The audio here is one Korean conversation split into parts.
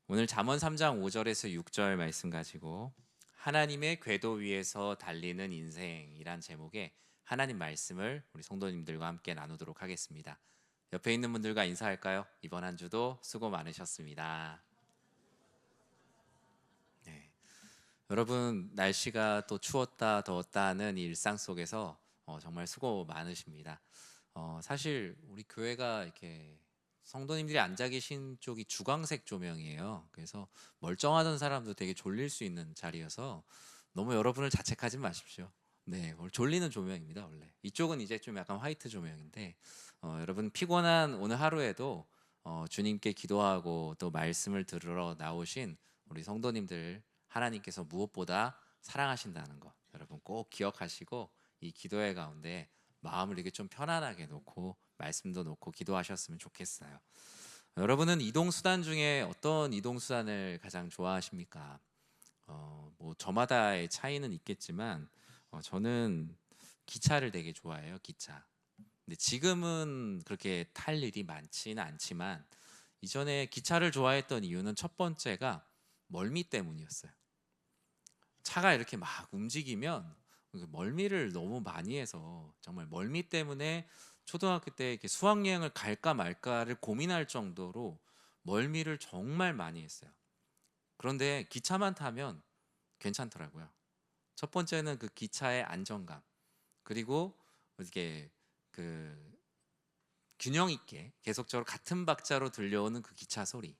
오늘 잠언 3장 5절에서 6절 말씀 가지고 하나님의 궤도 위에서 달리는 인생이란 제목의 하나님 말씀을 우리 성도님들과 함께 나누도록 하겠습니다. 옆에 있는 분들과 인사할까요? 이번 한 주도 수고 많으셨습니다. 네. 여러분, 날씨가 또 추웠다 더웠다 하는 이 일상 속에서 정말 수고 많으십니다. 사실 우리 교회가 이렇게 성도님들이 앉아 계신 쪽이 주광색 조명이에요. 그래서 멀쩡하던 사람도 되게 졸릴 수 있는 자리여서 너무 여러분을 자책하지 마십시오. 네, 오늘 졸리는 조명입니다. 원래 이쪽은 이제 좀 약간 화이트 조명인데 여러분 피곤한 오늘 하루에도 주님께 기도하고 또 말씀을 들으러 나오신 우리 성도님들, 하나님께서 무엇보다 사랑하신다는 거 여러분 꼭 기억하시고 이 기도회 가운데 마음을 이렇게 좀 편안하게 놓고 말씀도 놓고 기도하셨으면 좋겠어요. 여러분은 이동 수단 중에 어떤 이동 수단을 가장 좋아하십니까? 뭐 저마다의 차이는 있겠지만 저는 기차를 되게 좋아해요. 기차. 근데 지금은 그렇게 탈 일이 많지는 않지만 이전에 기차를 좋아했던 이유는 첫 번째가 멀미 때문이었어요. 차가 이렇게 막 움직이면 멀미를 너무 많이 해서 정말 멀미 때문에 초등학교 때 이렇게 수학여행을 갈까 말까를 고민할 정도로 멀미를 정말 많이 했어요. 그런데 기차만 타면 괜찮더라고요. 첫 번째는 그 기차의 안정감, 그리고 이게 그 균형 있게 계속적으로 같은 박자로 들려오는 그 기차 소리.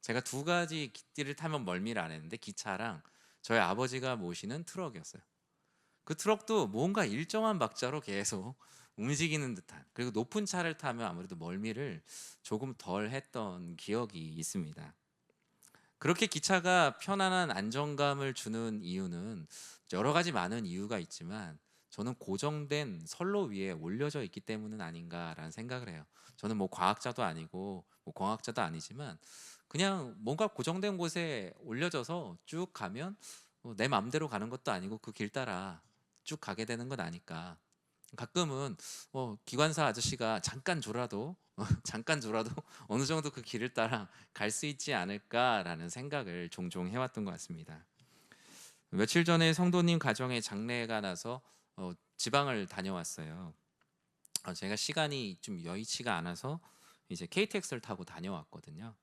제가 두 가지 기띠를 타면 멀미를 안 했는데 기차랑 저희 아버지가 모시는 트럭이었어요. 그 트럭도 뭔가 일정한 박자로 계속 움직이는 듯한, 그리고 높은 차를 타면 아무래도 멀미를 조금 덜 했던 기억이 있습니다. 그렇게 기차가 편안한 안정감을 주는 이유는 여러 가지 많은 이유가 있지만 저는 고정된 선로 위에 올려져 있기 때문은 아닌가라는 생각을 해요. 저는 뭐 과학자도 아니고 뭐 공학자도 아니지만 그냥 뭔가 고정된 곳에 올려져서 쭉 가면 내 마음대로 가는 것도 아니고 그 길 따라 쭉 가게 되는 건 아니까. 가끔은 기관사 아저씨가 잠깐 졸아도 잠깐 졸아도 어느 정도 그 길을 따라 갈 수 있지 않을까라는 생각을 종종 해왔던 것 같습니다. 며칠 전에 성도님 가정에 장례가 나서 지방을 다녀왔어요. 제가 시간이 좀 여의치가 않아서 이제 KTX를 타고 다녀왔거든요.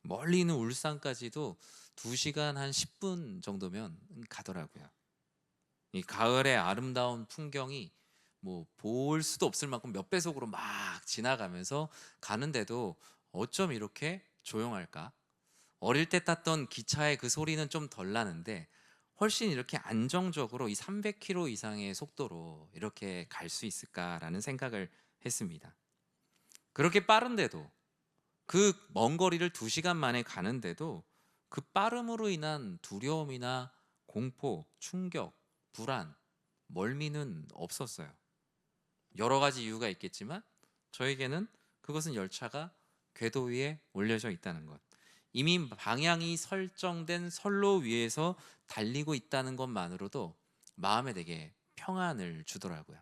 멀리 있는 울산까지도 2시간 한 10분 정도면 가더라고요. 이 가을의 아름다운 풍경이 뭐 볼 수도 없을 만큼 몇 배속으로 막 지나가면서 가는데도 어쩜 이렇게 조용할까? 어릴 때 탔던 기차의 그 소리는 좀 덜 나는데 훨씬 이렇게 안정적으로 이 300km 이상의 속도로 이렇게 갈 수 있을까라는 생각을 했습니다. 그렇게 빠른데도, 그 먼 거리를 2시간 만에 가는데도 그 빠름으로 인한 두려움이나 공포, 충격, 불안, 멀미는 없었어요. 여러 가지 이유가 있겠지만 저에게는 그것은 열차가 궤도 위에 올려져 있다는 것, 이미 방향이 설정된 선로 위에서 달리고 있다는 것만으로도 마음에 되게 평안을 주더라고요.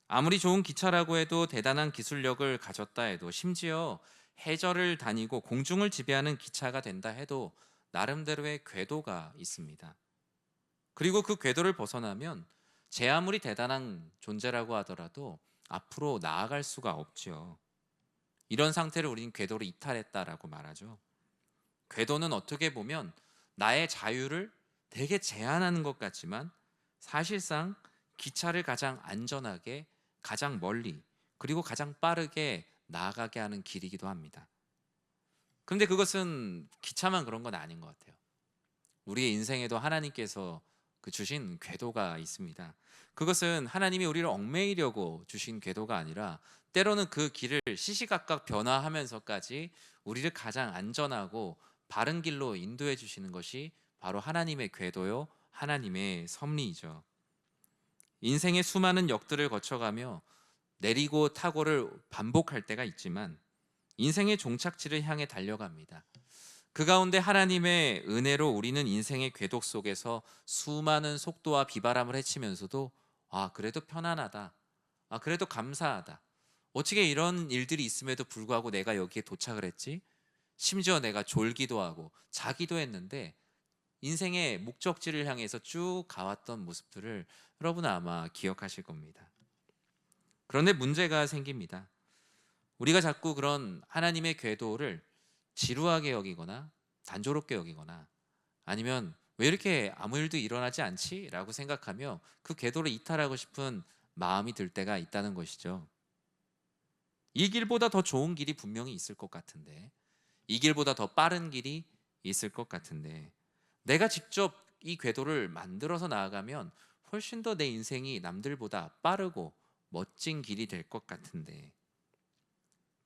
아무리 좋은 기차라고 해도, 대단한 기술력을 가졌다 해도, 심지어 해저를 다니고 공중을 지배하는 기차가 된다 해도 나름대로의 궤도가 있습니다. 그리고 그 궤도를 벗어나면 제 아무리 대단한 존재라고 하더라도 앞으로 나아갈 수가 없지요. 이런 상태를 우리는 궤도로 이탈했다라고 말하죠. 궤도는 어떻게 보면 나의 자유를 되게 제한하는 것 같지만 사실상 기차를 가장 안전하게, 가장 멀리, 그리고 가장 빠르게 나아가게 하는 길이기도 합니다. 그런데 그것은 기차만 그런 건 아닌 것 같아요. 우리의 인생에도 하나님께서 주신 궤도가 있습니다. 그것은 하나님이 우리를 얽매이려고 주신 궤도가 아니라 때로는 그 길을 시시각각 변화하면서까지 우리를 가장 안전하고 바른 길로 인도해 주시는 것이 바로 하나님의 궤도요, 하나님의 섭리이죠. 인생의 수많은 역들을 거쳐가며 내리고 타고를 반복할 때가 있지만 인생의 종착지를 향해 달려갑니다. 그 가운데 하나님의 은혜로 우리는 인생의 궤도 속에서 수많은 속도와 비바람을 헤치면서도 그래도 편안하다, 그래도 감사하다, 어떻게 이런 일들이 있음에도 불구하고 내가 여기에 도착을 했지? 심지어 내가 졸기도 하고 자기도 했는데 인생의 목적지를 향해서 쭉 가왔던 모습들을 여러분은 아마 기억하실 겁니다. 그런데 문제가 생깁니다. 우리가 자꾸 그런 하나님의 궤도를 지루하게 여기거나 단조롭게 여기거나 아니면 왜 이렇게 아무 일도 일어나지 않지? 라고 생각하며 그 궤도를 이탈하고 싶은 마음이 들 때가 있다는 것이죠. 이 길보다 더 좋은 길이 분명히 있을 것 같은데, 이 길보다 더 빠른 길이 있을 것 같은데, 내가 직접 이 궤도를 만들어서 나아가면 훨씬 더 내 인생이 남들보다 빠르고 멋진 길이 될 것 같은데,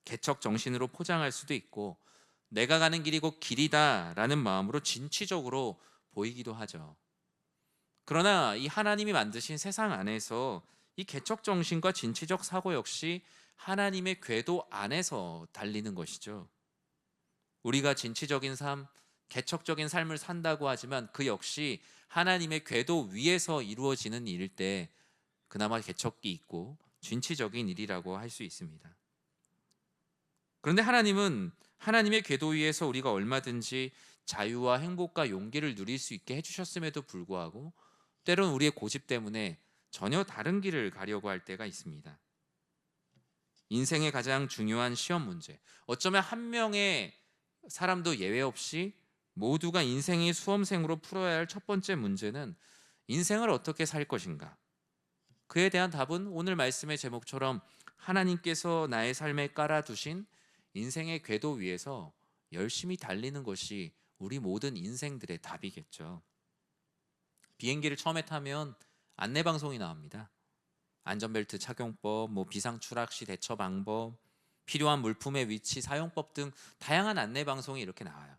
개척 정신으로 포장할 수도 있고 내가 가는 길이 곧 길이다라는 마음으로 진취적으로 보이기도 하죠. 그러나 이 하나님이 만드신 세상 안에서 이 개척 정신과 진취적 사고 역시 하나님의 궤도 안에서 달리는 것이죠. 우리가 진취적인 삶, 개척적인 삶을 산다고 하지만 그 역시 하나님의 궤도 위에서 이루어지는 일일 때 그나마 개척이 있고 진취적인 일이라고 할 수 있습니다. 그런데 하나님은 하나님의 궤도 위에서 우리가 얼마든지 자유와 행복과 용기를 누릴 수 있게 해주셨음에도 불구하고 때론 우리의 고집 때문에 전혀 다른 길을 가려고 할 때가 있습니다. 인생의 가장 중요한 시험 문제, 어쩌면 한 명의 사람도 예외 없이 모두가 인생의 수험생으로 풀어야 할 첫 번째 문제는 인생을 어떻게 살 것인가. 그에 대한 답은 오늘 말씀의 제목처럼 하나님께서 나의 삶에 깔아두신 인생의 궤도 위에서 열심히 달리는 것이 우리 모든 인생들의 답이겠죠. 비행기를 처음에 타면 안내 방송이 나옵니다. 안전벨트 착용법, 비상 추락 시 대처 방법, 필요한 물품의 위치, 사용법 등 다양한 안내 방송이 이렇게 나와요.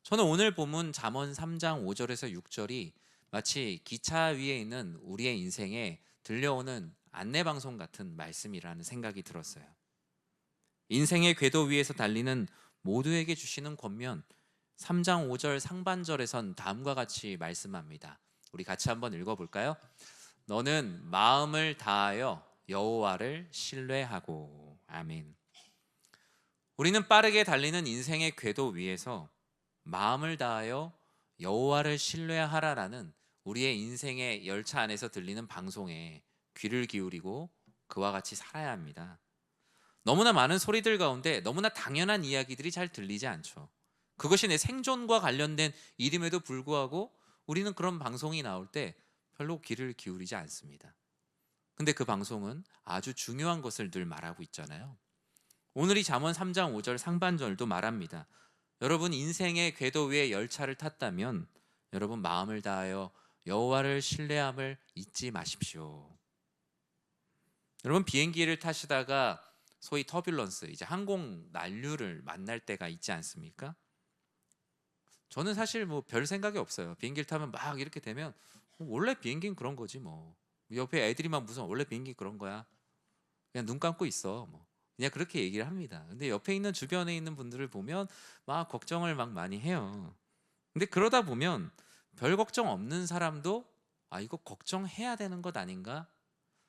저는 오늘 본문 잠언 3장 5절에서 6절이 마치 기차 위에 있는 우리의 인생에 들려오는 안내 방송 같은 말씀이라는 생각이 들었어요. 인생의 궤도 위에서 달리는 모두에게 주시는 권면 3장 5절 상반절에선 다음과 같이 말씀합니다. 우리 같이 한번 읽어볼까요? 너는 마음을 다하여 여호와를 신뢰하고. 아멘. 우리는 빠르게 달리는 인생의 궤도 위에서 마음을 다하여 여호와를 신뢰하라라는 우리의 인생의 열차 안에서 들리는 방송에 귀를 기울이고 그와 같이 살아야 합니다. 너무나 많은 소리들 가운데 너무나 당연한 이야기들이 잘 들리지 않죠. 그것이 내 생존과 관련된 일임에도 불구하고 우리는 그런 방송이 나올 때 별로 귀를 기울이지 않습니다. 근데 그 방송은 아주 중요한 것을 늘 말하고 있잖아요. 오늘 이 잠언 3장 5절 상반절도 말합니다. 여러분 인생의 궤도 위에 열차를 탔다면 여러분 마음을 다하여 여호와를 신뢰함을 잊지 마십시오. 여러분 비행기를 타시다가 소위 터뷸런스, 이제 항공 난류를 만날 때가 있지 않습니까? 저는 사실 별 생각이 없어요. 비행기를 타면 막 이렇게 되면 원래 비행기는 그런 거지 뭐. 옆에 애들이 막 무슨 원래 비행기 그런 거야. 그냥 눈 감고 있어. 그냥 그렇게 얘기를 합니다. 근데 옆에 있는 주변에 있는 분들을 보면 막 걱정을 막 많이 해요. 근데 그러다 보면 별 걱정 없는 사람도 이거 걱정해야 되는 것 아닌가?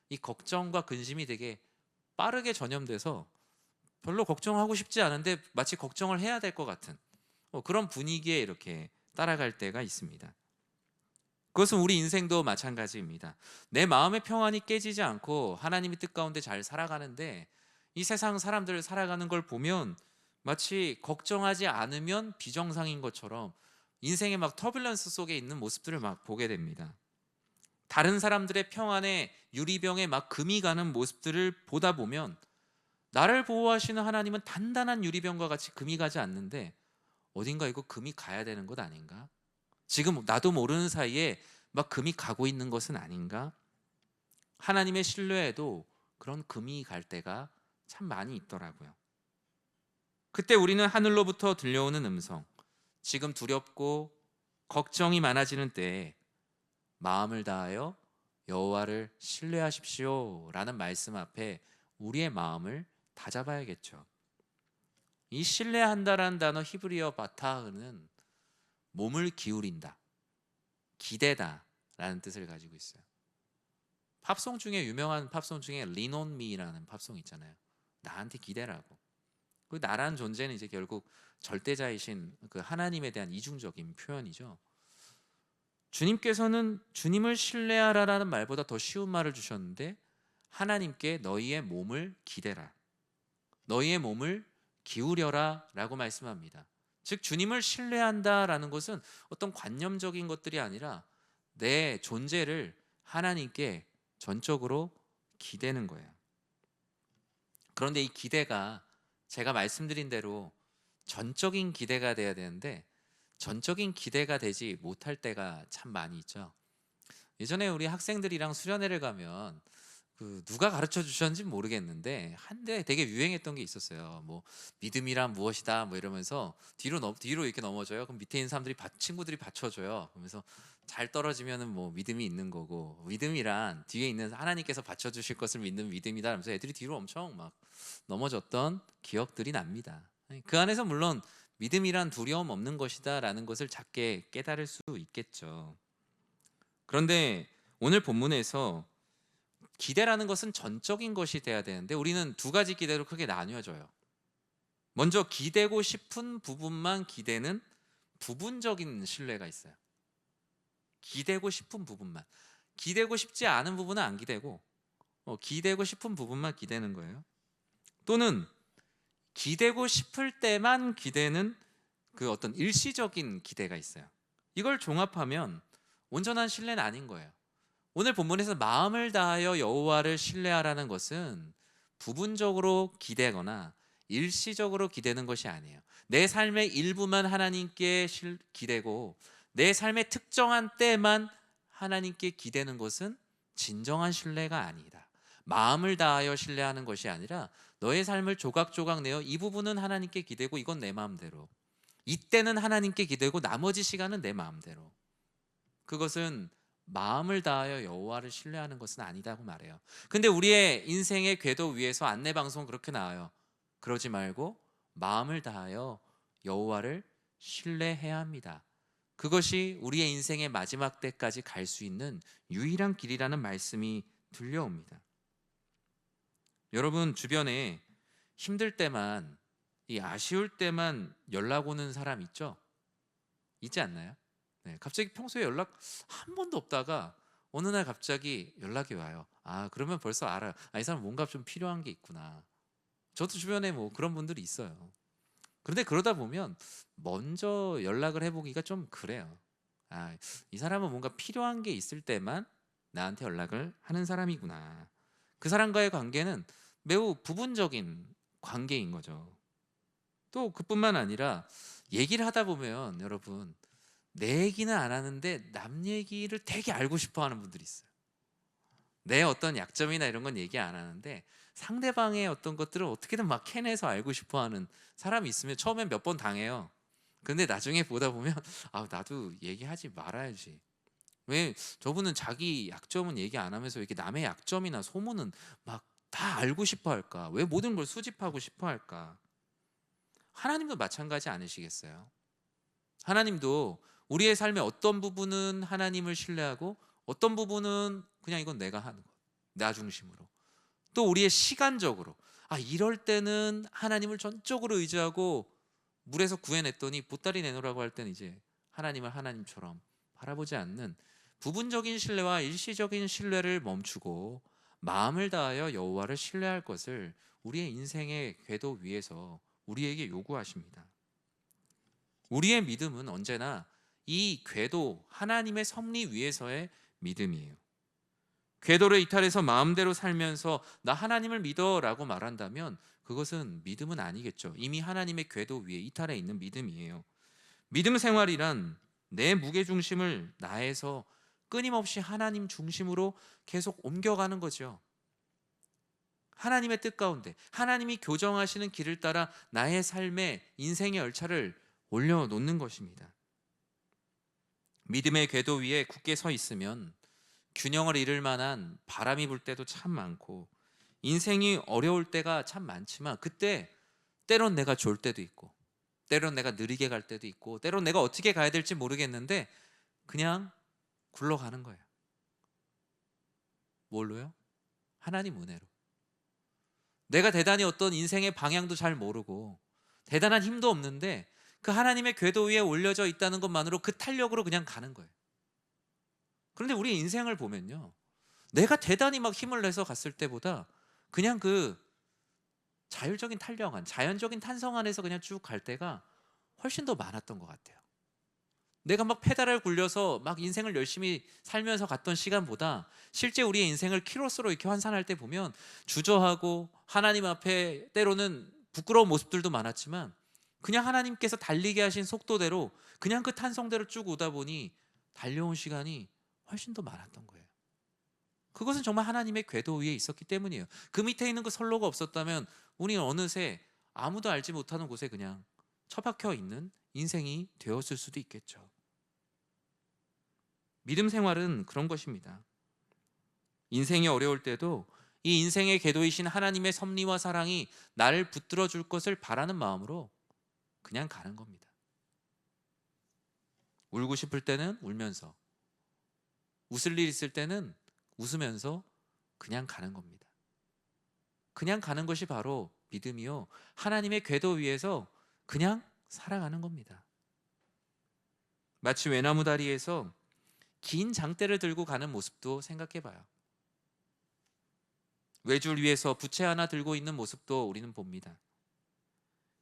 이 걱정과 근심이 되게 빠르게 전염돼서 별로 걱정하고 싶지 않은데 마치 걱정을 해야 될 것 같은 그런 분위기에 이렇게 따라갈 때가 있습니다. 그것은 우리 인생도 마찬가지입니다. 내 마음의 평안이 깨지지 않고 하나님의 뜻 가운데 잘 살아가는데 이 세상 사람들 살아가는 걸 보면 마치 걱정하지 않으면 비정상인 것처럼 인생의 막 터뷸런스 속에 있는 모습들을 막 보게 됩니다. 다른 사람들의 평안에 유리병에 막 금이 가는 모습들을 보다 보면 나를 보호하시는 하나님은 단단한 유리병과 같이 금이 가지 않는데 어딘가 이거 금이 가야 되는 것 아닌가? 지금 나도 모르는 사이에 막 금이 가고 있는 것은 아닌가? 하나님의 신뢰에도 그런 금이 갈 때가 참 많이 있더라고요. 그때 우리는 하늘로부터 들려오는 음성, 지금 두렵고 걱정이 많아지는 때에 마음을 다하여 여호와를 신뢰하십시오 라는 말씀 앞에 우리의 마음을 다잡아야겠죠. 이 신뢰한다라는 단어 히브리어 바타흐는 몸을 기울인다, 기대다 라는 뜻을 가지고 있어요. 팝송 중에 유명한 팝송 중에 Lean on Me라는 팝송 있잖아요. 나한테 기대라고. 그 나라는 존재는 이제 결국 절대자이신 그 하나님에 대한 이중적인 표현이죠. 주님께서는 주님을 신뢰하라라는 말보다 더 쉬운 말을 주셨는데, 하나님께 너희의 몸을 기대라, 너희의 몸을 기울여라 라고 말씀합니다. 즉 주님을 신뢰한다라는 것은 어떤 관념적인 것들이 아니라 내 존재를 하나님께 전적으로 기대는 거예요. 그런데 이 기대가 제가 말씀드린 대로 전적인 기대가 돼야 되는데, 전적인 기대가 되지 못할 때가 참 많이 있죠. 예전에 우리 학생들이랑 수련회를 가면 누가 가르쳐 주셨는지 모르겠는데 한때 되게 유행했던 게 있었어요. 뭐 믿음이란 무엇이다 뭐 이러면서 뒤로 이렇게 넘어져요. 그럼 밑에 있는 사람들이 친구들이 받쳐줘요. 그러면서 잘 떨어지면은 뭐 믿음이 있는 거고, 믿음이란 뒤에 있는 하나님께서 받쳐주실 것을 믿는 믿음이다 하면서 애들이 뒤로 엄청 막 넘어졌던 기억들이 납니다. 그 안에서 물론 믿음이란 두려움 없는 것이다라는 것을 작게 깨달을 수 있겠죠. 그런데 오늘 본문에서 기대라는 것은 전적인 것이 돼야 되는데 우리는 두 가지 기대로 크게 나뉘어져요. 먼저 기대고 싶은 부분만 기대는 부분적인 신뢰가 있어요. 기대고 싶은 부분만, 기대고 싶지 않은 부분은 안 기대고 기대고 싶은 부분만 기대는 거예요. 또는 기대고 싶을 때만 기대는 그 어떤 일시적인 기대가 있어요. 이걸 종합하면 온전한 신뢰는 아닌 거예요. 오늘 본문에서 마음을 다하여 여호와를 신뢰하라는 것은 부분적으로 기대거나 일시적으로 기대는 것이 아니에요. 내 삶의 일부만 하나님께 기대고 내 삶의 특정한 때만 하나님께 기대는 것은 진정한 신뢰가 아니다. 마음을 다하여 신뢰하는 것이 아니라 너의 삶을 조각조각 내어 이 부분은 하나님께 기대고 이건 내 마음대로, 이때는 하나님께 기대고 나머지 시간은 내 마음대로, 그것은 마음을 다하여 여호와를 신뢰하는 것은 아니다고 말해요. 근데 우리의 인생의 궤도 위에서 안내방송 그렇게 나와요. 그러지 말고 마음을 다하여 여호와를 신뢰해야 합니다. 그것이 우리의 인생의 마지막 때까지 갈 수 있는 유일한 길이라는 말씀이 들려옵니다. 여러분 주변에 힘들 때만, 이 아쉬울 때만 연락 오는 사람 있죠? 있지 않나요? 네, 갑자기 평소에 연락 한 번도 없다가 어느 날 갑자기 연락이 와요. 아, 그러면 벌써 알아요. 아, 이 사람 뭔가 좀 필요한 게 있구나. 저도 주변에 뭐 그런 분들이 있어요. 그런데 그러다 보면 먼저 연락을 해보기가 좀 그래요. 아, 이 사람은 뭔가 필요한 게 있을 때만 나한테 연락을 하는 사람이구나. 그 사람과의 관계는 매우 부분적인 관계인 거죠. 또 그뿐만 아니라 얘기를 하다 보면 여러분, 내 얘기는 안 하는데 남 얘기를 되게 알고 싶어 하는 분들이 있어요. 내 어떤 약점이나 이런 건 얘기 안 하는데 상대방의 어떤 것들을 어떻게든 막 캐내서 알고 싶어 하는 사람이 있으면 처음엔 몇 번 당해요. 근데 나중에 보다 보면 아, 나도 얘기하지 말아야지. 왜 저분은 자기 약점은 얘기 안 하면서 이렇게 남의 약점이나 소문은 막 다 알고 싶어 할까? 왜 모든 걸 수집하고 싶어 할까? 하나님도 마찬가지 아니시겠어요? 하나님도 우리의 삶의 어떤 부분은 하나님을 신뢰하고 어떤 부분은 그냥 이건 내가 하는 것, 나 중심으로. 또 우리의 시간적으로, 아, 이럴 때는 하나님을 전적으로 의지하고 물에서 구해냈더니 보따리 내놓으라고 할 때는 이제 하나님을 하나님처럼 바라보지 않는 부분적인 신뢰와 일시적인 신뢰를 멈추고 마음을 다하여 여호와를 신뢰할 것을 우리의 인생의 궤도 위에서 우리에게 요구하십니다. 우리의 믿음은 언제나 이 궤도 하나님의 섭리 위에서의 믿음이에요. 궤도를 이탈해서 마음대로 살면서 나 하나님을 믿어라고 말한다면 그것은 믿음은 아니겠죠. 이미 하나님의 궤도 위에 이탈해 있는 믿음이에요. 믿음 생활이란 내 무게 중심을 나에서 끊임없이 하나님 중심으로 계속 옮겨가는 거죠. 하나님의 뜻 가운데 하나님이 교정하시는 길을 따라 나의 삶에 인생의 열차를 올려놓는 것입니다. 믿음의 궤도 위에 굳게 서 있으면 균형을 잃을 만한 바람이 불 때도 참 많고 인생이 어려울 때가 참 많지만 그때 때론 내가 좋을 때도 있고 때론 내가 느리게 갈 때도 있고 때론 내가 어떻게 가야 될지 모르겠는데 그냥 굴러가는 거예요. 뭘로요? 하나님 은혜로. 내가 대단히 어떤 인생의 방향도 잘 모르고 대단한 힘도 없는데 그 하나님의 궤도 위에 올려져 있다는 것만으로 그 탄력으로 그냥 가는 거예요. 그런데 우리 인생을 보면요, 내가 대단히 막 힘을 내서 갔을 때보다 그냥 그 자율적인 탄력 안, 자연적인 탄성 안에서 그냥 쭉 갈 때가 훨씬 더 많았던 것 같아요. 내가 막 페달을 굴려서 막 인생을 열심히 살면서 갔던 시간보다 실제 우리의 인생을 키로수로 이렇게 환산할 때 보면 주저하고 하나님 앞에 때로는 부끄러운 모습들도 많았지만 그냥 하나님께서 달리게 하신 속도대로 그냥 그 탄성대로 쭉 오다 보니 달려온 시간이 훨씬 더 많았던 거예요. 그것은 정말 하나님의 궤도 위에 있었기 때문이에요. 그 밑에 있는 그 선로가 없었다면 우리는 어느새 아무도 알지 못하는 곳에 그냥 처박혀 있는 인생이 되었을 수도 있겠죠. 믿음 생활은 그런 것입니다. 인생이 어려울 때도 이 인생의 궤도이신 하나님의 섭리와 사랑이 나를 붙들어 줄 것을 바라는 마음으로 그냥 가는 겁니다. 울고 싶을 때는 울면서, 웃을 일 있을 때는 웃으면서 그냥 가는 겁니다. 그냥 가는 것이 바로 믿음이요, 하나님의 궤도 위에서 그냥 살아가는 겁니다. 마치 외나무 다리에서 긴 장대를 들고 가는 모습도 생각해 봐요. 외줄 위에서 부채 하나 들고 있는 모습도 우리는 봅니다.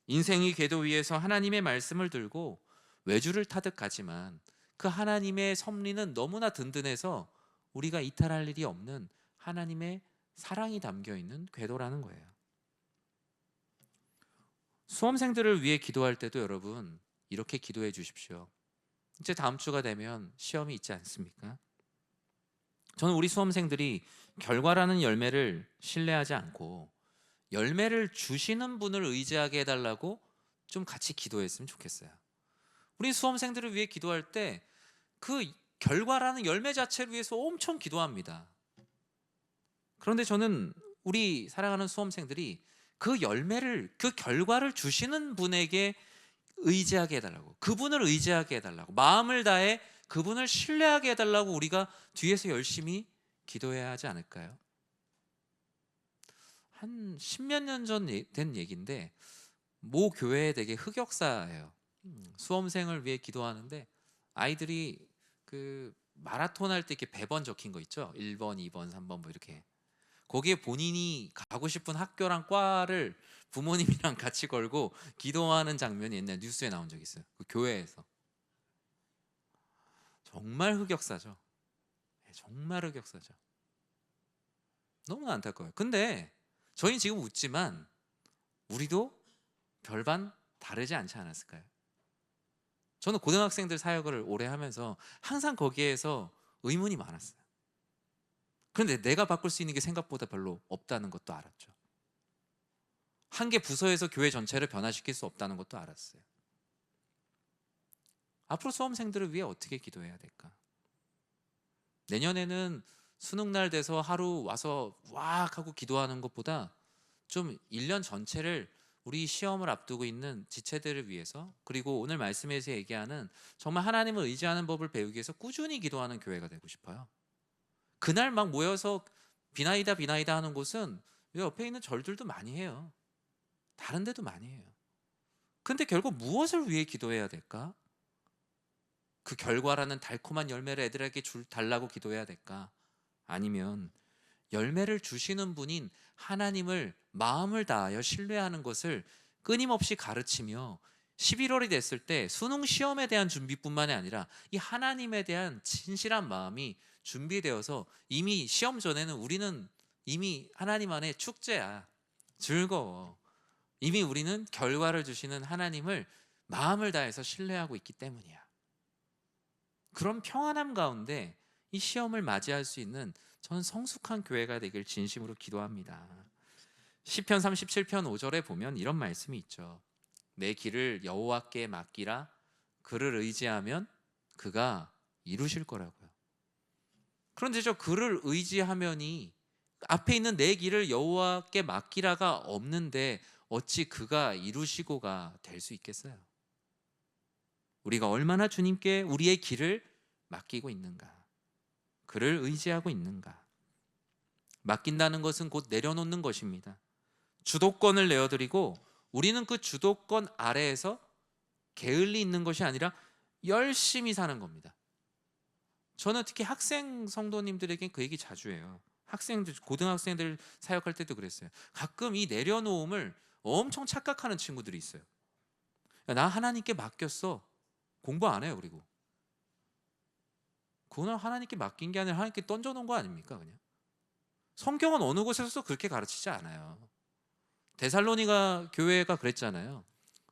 인생이 궤도 위에서 하나님의 말씀을 들고 외줄을 타듯 가지만 그 하나님의 섭리는 너무나 든든해서 우리가 이탈할 일이 없는 하나님의 사랑이 담겨 있는 궤도라는 거예요. 수험생들을 위해 기도할 때도 여러분 이렇게 기도해 주십시오. 이제 다음 주가 되면 시험이 있지 않습니까? 저는 우리 수험생들이 결과라는 열매를 신뢰하지 않고 열매를 주시는 분을 의지하게 해달라고 좀 같이 기도했으면 좋겠어요. 우리 수험생들을 위해 기도할 때 그 결과라는 열매 자체를 위해서 엄청 기도합니다. 그런데 저는 우리 사랑하는 수험생들이 그 열매를, 그 결과를 주시는 분에게 의지하게 해달라고, 그분을 의지하게 해달라고, 마음을 다해 그분을 신뢰하게 해달라고 우리가 뒤에서 열심히 기도해야 하지 않을까요? 한 십몇 년 전 된 얘기인데 모 교회에 되게 흑역사예요. 수험생을 위해 기도하는데 아이들이 그 마라톤 할 때 이렇게 배번 적힌 거 있죠? 1번, 2번, 3번 뭐 이렇게. 거기에 본인이 가고 싶은 학교랑 과를 부모님이랑 같이 걸고 기도하는 장면이 옛날 뉴스에 나온 적이 있어요. 그 교회에서. 정말 흑역사죠. 네, 정말 흑역사죠. 너무 안타까워요. 근데 저희는 지금 웃지만 우리도 별반 다르지 않지 않았을까요? 저는 고등학생들 사역을 오래 하면서 항상 거기에서 의문이 많았어요. 그런데 내가 바꿀 수 있는 게 생각보다 별로 없다는 것도 알았죠. 한 개 부서에서 교회 전체를 변화시킬 수 없다는 것도 알았어요. 앞으로 수험생들을 위해 어떻게 기도해야 될까? 내년에는 수능날 돼서 하루 와서 왁 하고 기도하는 것보다 좀 1년 전체를 우리 시험을 앞두고 있는 지체들을 위해서, 그리고 오늘 말씀에서 얘기하는 정말 하나님을 의지하는 법을 배우기 위해서 꾸준히 기도하는 교회가 되고 싶어요. 그날 막 모여서 비나이다 비나이다 하는 곳은 옆에 있는 절들도 많이 해요. 다른 데도 많이 해요. 근데 결국 무엇을 위해 기도해야 될까? 그 결과라는 달콤한 열매를 애들에게 달라고 기도해야 될까? 아니면 열매를 주시는 분인 하나님을 마음을 다하여 신뢰하는 것을 끊임없이 가르치며 11월이 됐을 때 수능 시험에 대한 준비뿐만이 아니라 이 하나님에 대한 진실한 마음이 준비되어서 이미 시험 전에는 우리는 이미 하나님 안에 축제야, 즐거워, 이미 우리는 결과를 주시는 하나님을 마음을 다해서 신뢰하고 있기 때문이야. 그런 평안함 가운데 이 시험을 맞이할 수 있는 저는 성숙한 교회가 되길 진심으로 기도합니다. 시편 37편 5절에 보면 이런 말씀이 있죠. 내 길을 여호와께 맡기라. 그를 의지하면 그가 이루실 거라고요. 그런데 저 그를 의지하면이 앞에 있는 내 길을 여호와께 맡기라가 없는데 어찌 그가 이루시고가 될 수 있겠어요? 우리가 얼마나 주님께 우리의 길을 맡기고 있는가? 그를 의지하고 있는가? 맡긴다는 것은 곧 내려놓는 것입니다. 주도권을 내어드리고 우리는 그 주도권 아래에서 게을리 있는 것이 아니라 열심히 사는 겁니다. 저는 특히 학생 성도님들에겐 그 얘기 자주 해요. 학생들, 고등학생들 사역할 때도 그랬어요. 가끔 이 내려놓음을 엄청 착각하는 친구들이 있어요. 야, 나 하나님께 맡겼어. 공부 안 해요. 그리고 그거는 하나님께 맡긴 게 아니라 하나님께 던져놓은 거 아닙니까? 그냥 성경은 어느 곳에서도 그렇게 가르치지 않아요. 데살로니가 교회가 그랬잖아요.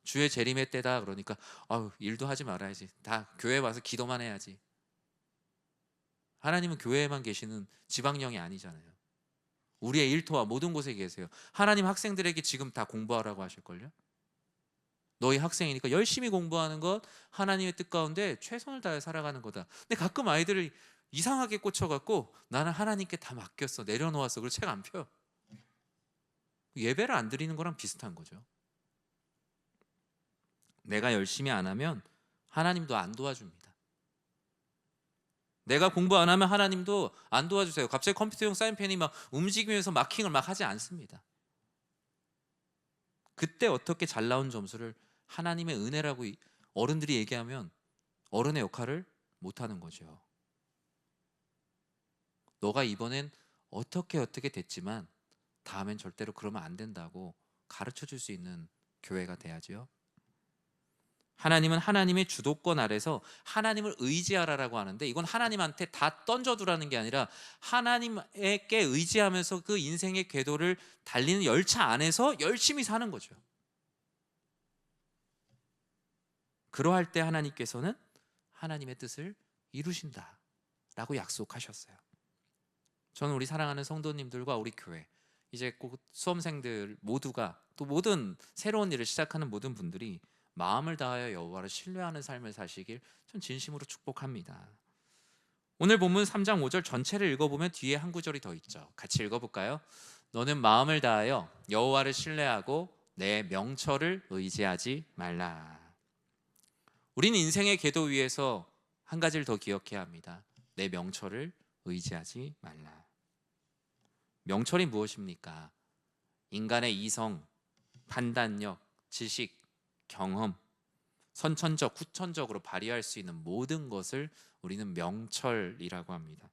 주의 재림의 때다. 그러니까 아유, 일도 하지 말아야지. 다 교회 와서 기도만 해야지. 하나님은 교회에만 계시는 지방령이 아니잖아요. 우리의 일터와 모든 곳에 계세요. 하나님 학생들에게 지금 다 공부하라고 하실걸요. 너희 학생이니까 열심히 공부하는 것, 하나님의 뜻 가운데 최선을 다해 살아가는 거다. 근데 가끔 아이들이 이상하게 꽂혀갖고 나는 하나님께 다 맡겼어, 내려놓았어. 그리고 책 안 펴요. 예배를 안 드리는 거랑 비슷한 거죠. 내가 열심히 안 하면 하나님도 안 도와줍니다. 내가 공부 안 하면 하나님도 안 도와주세요. 갑자기 컴퓨터용 사인펜이 막 움직이면서 마킹을 막 하지 않습니다. 그때 어떻게 잘 나온 점수를 하나님의 은혜라고 어른들이 얘기하면 어른의 역할을 못하는 거죠. 너가 이번엔 어떻게 됐지만 다음엔 절대로 그러면 안 된다고 가르쳐 줄 수 있는 교회가 돼야죠. 하나님은 하나님의 주도권 아래서 하나님을 의지하라라고 하는데, 이건 하나님한테 다 던져두라는 게 아니라 하나님께 의지하면서 그 인생의 궤도를 달리는 열차 안에서 열심히 사는 거죠. 그러할 때 하나님께서는 하나님의 뜻을 이루신다라고 약속하셨어요. 저는 우리 사랑하는 성도님들과 우리 교회, 이제 곧 수험생들 모두가, 또 모든 새로운 일을 시작하는 모든 분들이 마음을 다하여 여호와를 신뢰하는 삶을 사시길 전 진심으로 축복합니다. 오늘 본문 3장 5절 전체를 읽어보면 뒤에 한 구절이 더 있죠. 같이 읽어볼까요? 너는 마음을 다하여 여호와를 신뢰하고 내 명철을 의지하지 말라. 우리는 인생의 궤도 위에서 한 가지를 더 기억해야 합니다. 내 명철을 의지하지 말라. 명철이 무엇입니까? 인간의 이성, 판단력, 지식, 경험, 선천적, 후천적으로 발휘할 수 있는 모든 것을 우리는 명철이라고 합니다.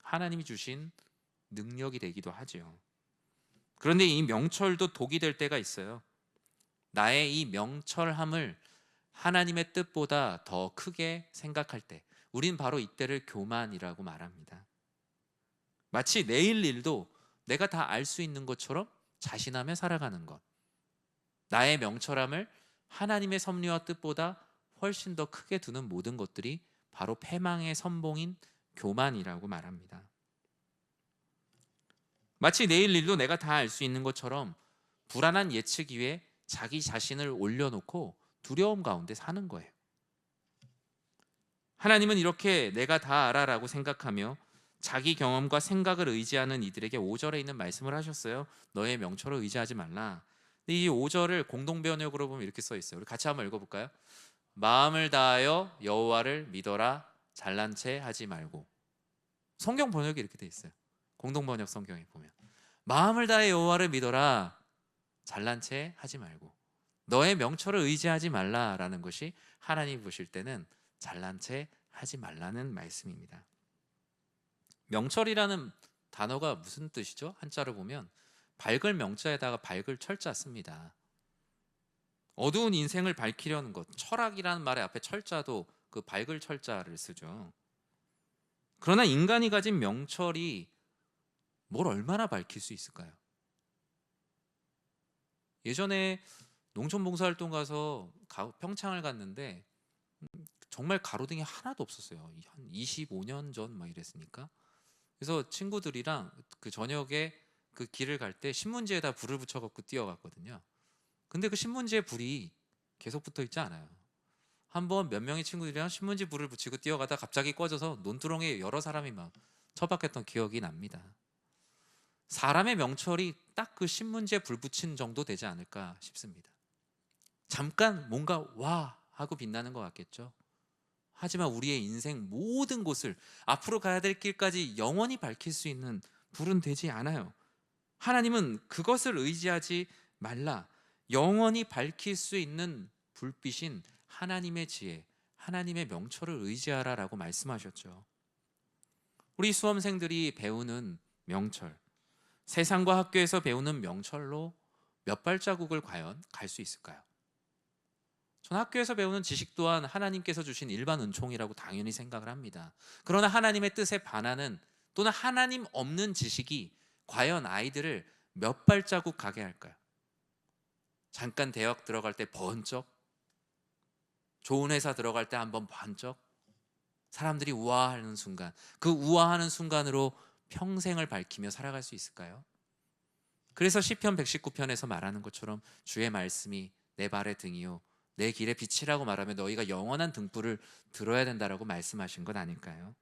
하나님이 주신 능력이 되기도 하죠. 그런데 이 명철도 독이 될 때가 있어요. 나의 이 명철함을 하나님의 뜻보다 더 크게 생각할 때, 우린 바로 이때를 교만이라고 말합니다. 마치 내일 일도 내가 다 알 수 있는 것처럼 자신하며 살아가는 것, 나의 명철함을 하나님의 섭리와 뜻보다 훨씬 더 크게 두는 모든 것들이 바로 패망의 선봉인 교만이라고 말합니다. 마치 내일 일도 내가 다 알 수 있는 것처럼 불안한 예측 위에 자기 자신을 올려놓고 두려움 가운데 사는 거예요. 하나님은 이렇게 내가 다 알아라고 생각하며 자기 경험과 생각을 의지하는 이들에게 5절에 있는 말씀을 하셨어요. 너의 명철을 의지하지 말라. 이 5절을 공동번역으로 보면 이렇게 써 있어요. 우리 같이 한번 읽어볼까요? 마음을 다하여 여호와를 믿어라, 잘난 체 하지 말고. 성경 번역이 이렇게 돼 있어요. 공동번역 성경에 보면 마음을 다하여 여호와를 믿어라, 잘난 체 하지 말고. 너의 명철을 의지하지 말라라는 것이 하나님 보실 때는 잘난 체 하지 말라는 말씀입니다. 명철이라는 단어가 무슨 뜻이죠? 한자로 보면 밝을 명자에다가 밝을 철자 씁니다. 어두운 인생을 밝히려는 것, 철학이라는 말의 앞에 철자도 그 밝을 철자를 쓰죠. 그러나 인간이 가진 명철이 뭘 얼마나 밝힐 수 있을까요? 예전에 농촌 봉사활동 가서 평창을 갔는데 정말 가로등이 하나도 없었어요. 한 25년 전 막 이랬으니까. 그래서 친구들이랑 그 저녁에 그 길을 갈 때 신문지에다 불을 붙여갖고 뛰어갔거든요. 근데 그 신문지에 불이 계속 붙어 있지 않아요. 한번 몇 명의 친구들이랑 신문지 불을 붙이고 뛰어가다 갑자기 꺼져서 논두렁에 여러 사람이 막 처박혔던 기억이 납니다. 사람의 명철이 딱 그 신문지에 불 붙인 정도 되지 않을까 싶습니다. 잠깐 뭔가 와 하고 빛나는 것 같겠죠. 하지만 우리의 인생 모든 곳을, 앞으로 가야 될 길까지 영원히 밝힐 수 있는 불은 되지 않아요. 하나님은 그것을 의지하지 말라. 영원히 밝힐 수 있는 불빛인 하나님의 지혜, 하나님의 명철을 의지하라라고 말씀하셨죠. 우리 수험생들이 배우는 명철, 세상과 학교에서 배우는 명철로 몇 발자국을 과연 갈 수 있을까요? 전 학교에서 배우는 지식 또한 하나님께서 주신 일반 은총이라고 당연히 생각을 합니다. 그러나 하나님의 뜻에 반하는 또는 하나님 없는 지식이 과연 아이들을 몇 발자국 가게 할까요? 잠깐 대학 들어갈 때 번쩍, 좋은 회사 들어갈 때 한번 번쩍, 사람들이 우아하는 순간, 그 우아하는 순간으로 평생을 밝히며 살아갈 수 있을까요? 그래서 시편 119편에서 말하는 것처럼 주의 말씀이 내 발의 등이요 내 길의 빛이라고 말하며 너희가 영원한 등불을 들어야 된다라고 말씀하신 것 아닐까요?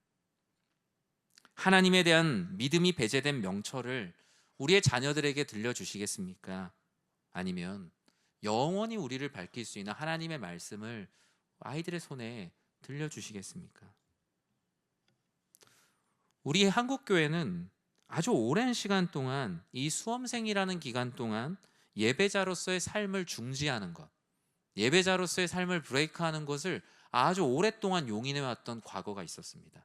하나님에 대한 믿음이 배제된 명철을 우리의 자녀들에게 들려주시겠습니까? 아니면 영원히 우리를 밝힐 수 있는 하나님의 말씀을 아이들의 손에 들려주시겠습니까? 우리 한국교회는 아주 오랜 시간 동안 이 수험생이라는 기간 동안 예배자로서의 삶을 중지하는 것, 예배자로서의 삶을 브레이크하는 것을 아주 오랫동안 용인해왔던 과거가 있었습니다.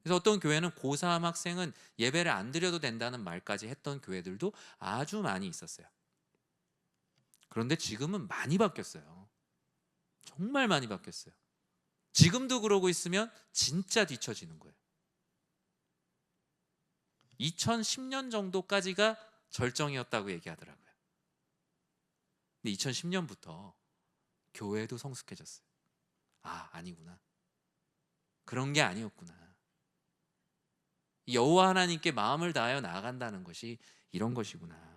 그래서 어떤 교회는 고3 학생은 예배를 안 드려도 된다는 말까지 했던 교회들도 아주 많이 있었어요. 그런데 지금은 많이 바뀌었어요. 정말 많이 바뀌었어요. 지금도 그러고 있으면 진짜 뒤처지는 거예요. 2010년 정도까지가 절정이었다고 얘기하더라고요. 근데 2010년부터 교회도 성숙해졌어요. 아, 아니구나. 그런 게 아니었구나. 여호와 하나님께 마음을 다하여 나아간다는 것이 이런 것이구나.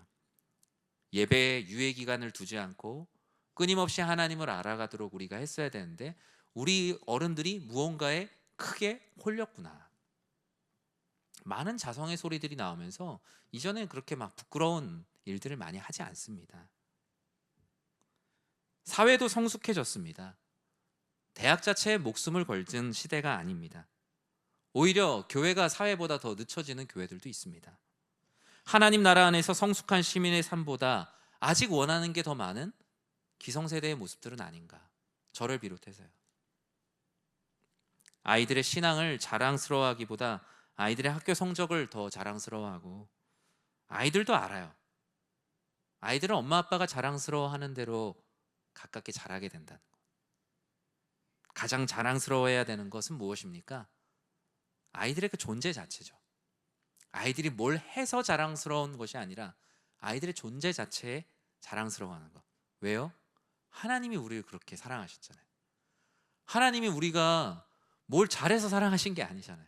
예배에 유예 기간을 두지 않고 끊임없이 하나님을 알아가도록 우리가 했어야 되는데 우리 어른들이 무언가에 크게 홀렸구나. 많은 자성의 소리들이 나오면서 이전엔 그렇게 막 부끄러운 일들을 많이 하지 않습니다. 사회도 성숙해졌습니다. 대학 자체에 목숨을 걸든 시대가 아닙니다. 오히려 교회가 사회보다 더 늦춰지는 교회들도 있습니다. 하나님 나라 안에서 성숙한 시민의 삶보다 아직 원하는 게 더 많은 기성세대의 모습들은 아닌가. 저를 비롯해서요. 아이들의 신앙을 자랑스러워하기보다 아이들의 학교 성적을 더 자랑스러워하고, 아이들도 알아요. 아이들은 엄마 아빠가 자랑스러워하는 대로 가깝게 자라게 된다는 것. 가장 자랑스러워해야 되는 것은 무엇입니까? 아이들의 그 존재 자체죠. 아이들이 뭘 해서 자랑스러운 것이 아니라 아이들의 존재 자체에 자랑스러워하는 것. 왜요? 하나님이 우리를 그렇게 사랑하셨잖아요. 하나님이 우리가 뭘 잘해서 사랑하신 게 아니잖아요.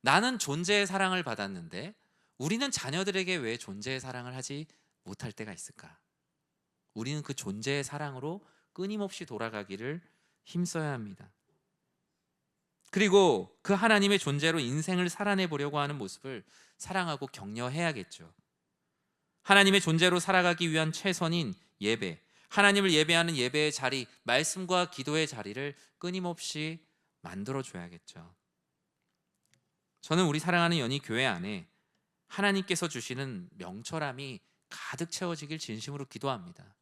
나는 존재의 사랑을 받았는데 우리는 자녀들에게 왜 존재의 사랑을 하지 못할 때가 있을까? 우리는 그 존재의 사랑으로 끊임없이 돌아가기를 힘써야 합니다. 그리고 그 하나님의 존재로 인생을 살아내보려고 하는 모습을 사랑하고 격려해야겠죠. 하나님의 존재로 살아가기 위한 최선인 예배, 하나님을 예배하는 예배의 자리, 말씀과 기도의 자리를 끊임없이 만들어줘야겠죠. 저는 우리 사랑하는 연희 교회 안에 하나님께서 주시는 명철함이 가득 채워지길 진심으로 기도합니다.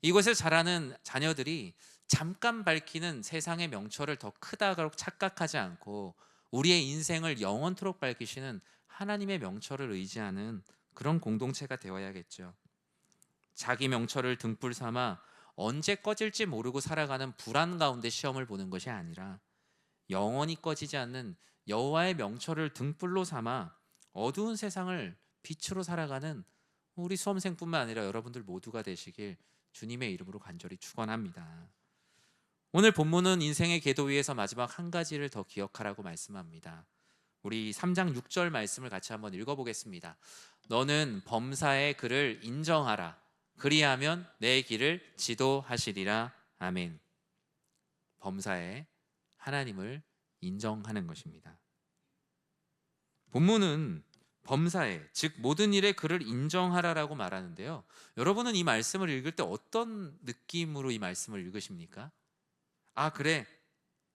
이곳에 자라는 자녀들이 잠깐 밝히는 세상의 명철을 더 크다고 착각하지 않고 우리의 인생을 영원토록 밝히시는 하나님의 명철을 의지하는 그런 공동체가 되어야겠죠. 자기 명철을 등불 삼아 언제 꺼질지 모르고 살아가는 불안 가운데 시험을 보는 것이 아니라 영원히 꺼지지 않는 여호와의 명철을 등불로 삼아 어두운 세상을 빛으로 살아가는 우리 수험생뿐만 아니라 여러분들 모두가 되시길 주님의 이름으로 간절히 축원합니다. 오늘 본문은 인생의 궤도 위에서 마지막 한 가지를 더 기억하라고 말씀합니다. 우리 3장 6절 말씀을 같이 한번 읽어보겠습니다. 너는 범사의 그를 인정하라. 그리하면 내 길을 지도하시리라. 아멘. 범사에 하나님을 인정하는 것입니다. 본문은 범사에, 즉 모든 일에 그를 인정하라라고 말하는데요. 여러분은 이 말씀을 읽을 때 어떤 느낌으로 이 말씀을 읽으십니까? 아, 그래,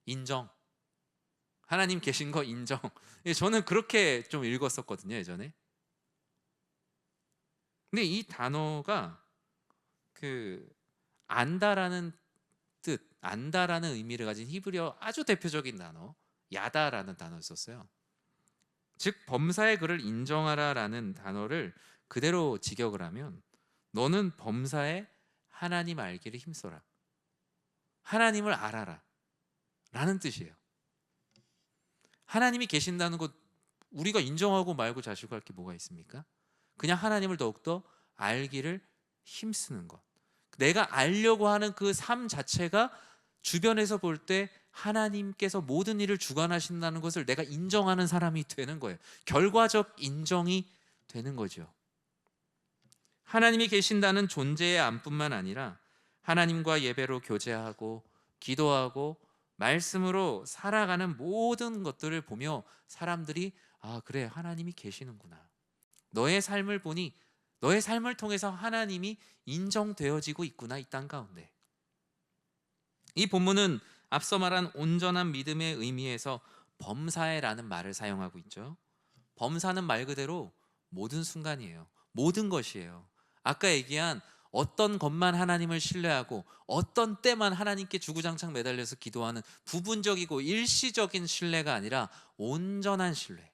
인정. 하나님 계신 거 인정. 저는 그렇게 좀 읽었었거든요, 예전에. 근데 이 단어가 그 안다라는 뜻, 안다라는 의미를 가진 히브리어 아주 대표적인 단어 야다라는 단어를 썼어요. 즉 범사의 그를 인정하라라는 단어를 그대로 직역을 하면 너는 범사에 하나님 알기를 힘써라. 하나님을 알아라 라는 뜻이에요. 하나님이 계신다는 것 우리가 인정하고 말고 자시고 할 게 뭐가 있습니까? 그냥 하나님을 더욱더 알기를 힘쓰는 것. 내가 알려고 하는 그 삶 자체가 주변에서 볼 때 하나님께서 모든 일을 주관하신다는 것을 내가 인정하는 사람이 되는 거예요. 결과적 인정이 되는 거죠. 하나님이 계신다는 존재의 안뿐만 아니라 하나님과 예배로 교제하고 기도하고 말씀으로 살아가는 모든 것들을 보며 사람들이 아 그래 하나님이 계시는구나. 너의 삶을 보니 너의 삶을 통해서 하나님이 인정되어지고 있구나 이 땅 가운데. 이 본문은 앞서 말한 온전한 믿음의 의미에서 범사에라는 말을 사용하고 있죠. 범사는 말 그대로 모든 순간이에요. 모든 것이에요. 아까 얘기한 어떤 것만 하나님을 신뢰하고 어떤 때만 하나님께 주구장창 매달려서 기도하는 부분적이고 일시적인 신뢰가 아니라 온전한 신뢰.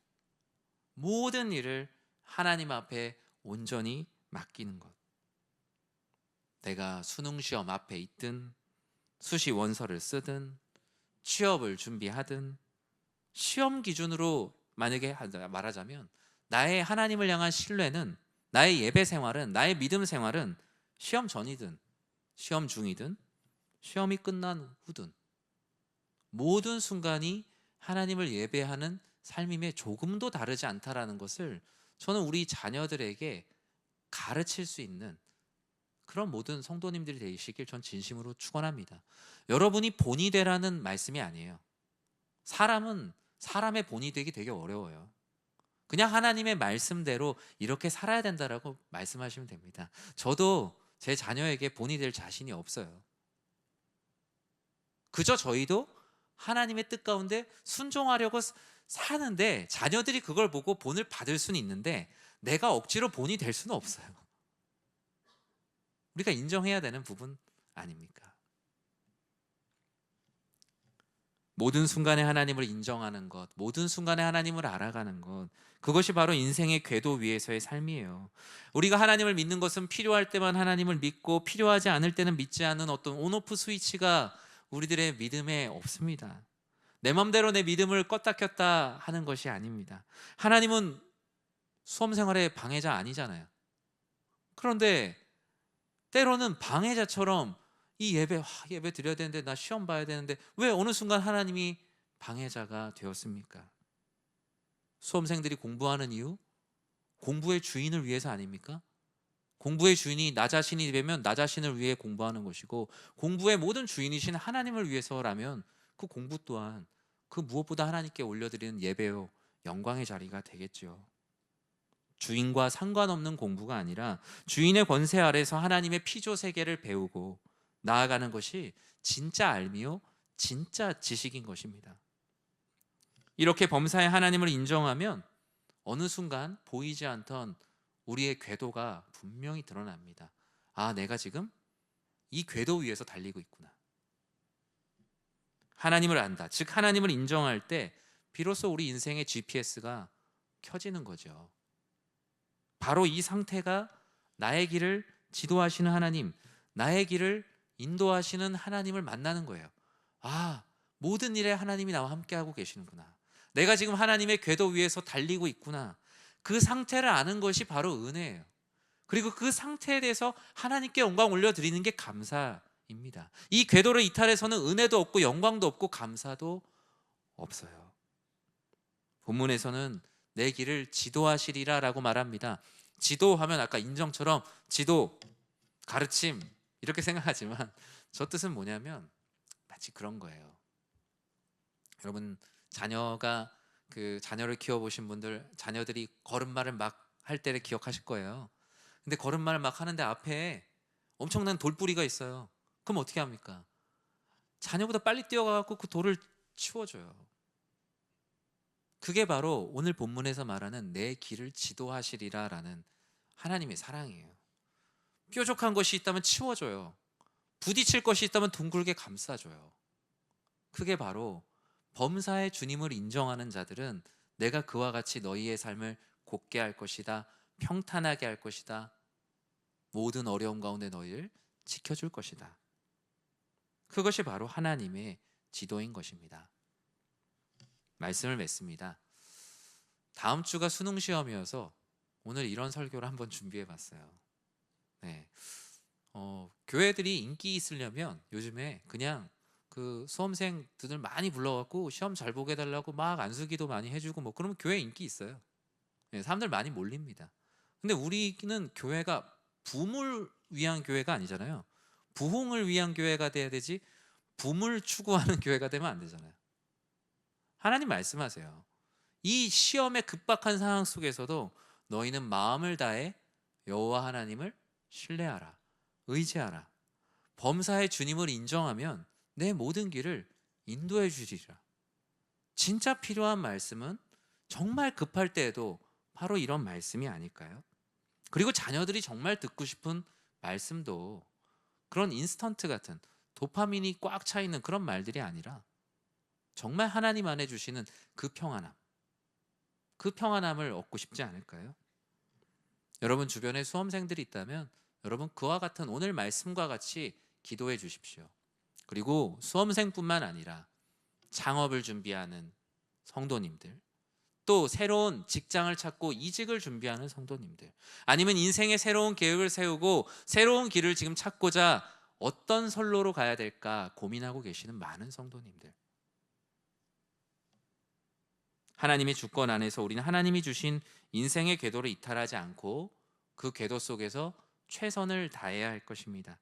모든 일을 하나님 앞에 온전히 맡기는 것. 내가 수능 시험 앞에 있든 수시 원서를 쓰든 취업을 준비하든 시험 기준으로 만약에 말하자면 나의 하나님을 향한 신뢰는 나의 예배 생활은 나의 믿음 생활은 시험 전이든 시험 중이든 시험이 끝난 후든 모든 순간이 하나님을 예배하는 삶임에 조금도 다르지 않다라는 것을 저는 우리 자녀들에게 가르칠 수 있는 그런 모든 성도님들이 되시길 전 진심으로 축원합니다. 여러분이 본이 되라는 말씀이 아니에요. 사람은 사람의 본이 되기 되게 어려워요. 그냥 하나님의 말씀대로 이렇게 살아야 된다라고 말씀하시면 됩니다. 저도 제 자녀에게 본이 될 자신이 없어요. 그저 저희도 하나님의 뜻 가운데 순종하려고 사는데 자녀들이 그걸 보고 본을 받을 수는 있는데 내가 억지로 본이 될 수는 없어요. 우리가 인정해야 되는 부분 아닙니까? 모든 순간에 하나님을 인정하는 것, 모든 순간에 하나님을 알아가는 것, 그것이 바로 인생의 궤도 위에서의 삶이에요. 우리가 하나님을 믿는 것은 필요할 때만 하나님을 믿고 필요하지 않을 때는 믿지 않는 어떤 온오프 스위치가 우리들의 믿음에 없습니다. 내 맘대로 내 믿음을 껐다 켰다 하는 것이 아닙니다. 하나님은 수험 생활의 방해자 아니잖아요. 그런데 때로는 방해자처럼 이 예배 예배 드려야 되는데 나 시험 봐야 되는데 왜 어느 순간 하나님이 방해자가 되었습니까? 수험생들이 공부하는 이유 공부의 주인을 위해서 아닙니까? 공부의 주인이 나 자신이 되면 나 자신을 위해 공부하는 것이고 공부의 모든 주인이신 하나님을 위해서라면 그 공부 또한 그 무엇보다 하나님께 올려드리는 예배요 영광의 자리가 되겠죠. 주인과 상관없는 공부가 아니라 주인의 권세 아래서 하나님의 피조 세계를 배우고 나아가는 것이 진짜 알미요 진짜 지식인 것입니다. 이렇게 범사에 하나님을 인정하면 어느 순간 보이지 않던 우리의 궤도가 분명히 드러납니다. 아, 내가 지금 이 궤도 위에서 달리고 있구나. 하나님을 안다. 즉 하나님을 인정할 때 비로소 우리 인생의 GPS가 켜지는 거죠. 바로 이 상태가 나의 길을 지도하시는 하나님, 나의 길을 인도하시는 하나님을 만나는 거예요. 아, 모든 일에 하나님이 나와 함께하고 계시는구나. 내가 지금 하나님의 궤도 위에서 달리고 있구나. 그 상태를 아는 것이 바로 은혜예요. 그리고 그 상태에 대해서 하나님께 영광 올려드리는 게 감사입니다. 이 궤도를 이탈해서는 은혜도 없고 영광도 없고 감사도 없어요. 본문에서는 내 길을 지도하시리라 라고 말합니다. 지도하면 아까 인정처럼 지도, 가르침 이렇게 생각하지만 저 뜻은 뭐냐면 마치 그런 거예요. 여러분 자녀를 키워보신 분들 자녀들이 걸음마를 막 할 때를 기억하실 거예요. 근데 걸음마를 막 하는데 앞에 엄청난 돌부리가 있어요. 그럼 어떻게 합니까? 자녀보다 빨리 뛰어가고 그 돌을 치워줘요. 그게 바로 오늘 본문에서 말하는 내 길을 지도하시리라 라는 하나님의 사랑이에요. 뾰족한 것이 있다면 치워줘요. 부딪힐 것이 있다면 둥글게 감싸줘요. 그게 바로 범사의 주님을 인정하는 자들은 내가 그와 같이 너희의 삶을 곧게 할 것이다. 평탄하게 할 것이다. 모든 어려움 가운데 너희를 지켜줄 것이다. 그것이 바로 하나님의 지도인 것입니다. 말씀을 맺습니다. 다음 주가 수능 시험이어서 오늘 이런 설교를 한번 준비해 봤어요. 네. 교회들이 인기 있으려면 요즘에 그냥 그 수험생들을 많이 불러갖고 시험 잘 보게 해달라고 막 안수기도 많이 해주고 뭐 그러면 교회 인기 있어요. 네, 사람들 많이 몰립니다. 근데 우리는 교회가 붐을 위한 교회가 아니잖아요. 부흥을 위한 교회가 돼야 되지 붐을 추구하는 교회가 되면 안 되잖아요. 하나님 말씀하세요. 이 시험의 급박한 상황 속에서도 너희는 마음을 다해 여호와 하나님을 신뢰하라. 의지하라. 범사의 주님을 인정하면 내 모든 길을 인도해 주시리라. 진짜 필요한 말씀은 정말 급할 때에도 바로 이런 말씀이 아닐까요? 그리고 자녀들이 정말 듣고 싶은 말씀도 그런 인스턴트 같은 도파민이 꽉 차 있는 그런 말들이 아니라 정말 하나님 안에 주시는 그 평안함, 그 평안함을 얻고 싶지 않을까요? 여러분 주변에 수험생들이 있다면 여러분 그와 같은 오늘 말씀과 같이 기도해 주십시오. 그리고 수험생뿐만 아니라 창업을 준비하는 성도님들, 또 새로운 직장을 찾고 이직을 준비하는 성도님들, 아니면 인생의 새로운 계획을 세우고 새로운 길을 지금 찾고자 어떤 선로로 가야 될까 고민하고 계시는 많은 성도님들, 하나님의 주권 안에서 우리는 하나님이 주신 인생의 궤도를 이탈하지 않고 그 궤도 속에서 최선을 다해야 할 것입니다.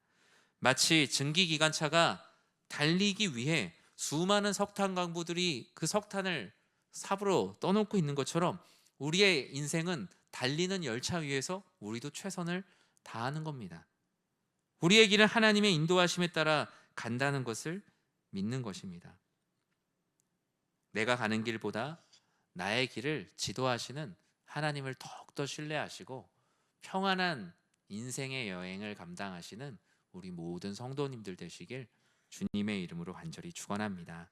마치 증기기관차가 달리기 위해 수많은 석탄 강부들이 그 석탄을 삽으로 떠놓고 있는 것처럼 우리의 인생은 달리는 열차 위에서 우리도 최선을 다하는 겁니다. 우리의 길은 하나님의 인도하심에 따라 간다는 것을 믿는 것입니다. 내가 가는 길보다 나의 길을 지도하시는 하나님을 더욱더 신뢰하시고 평안한 인생의 여행을 감당하시는 우리 모든 성도님들 되시길 주님의 이름으로 간절히 축원합니다.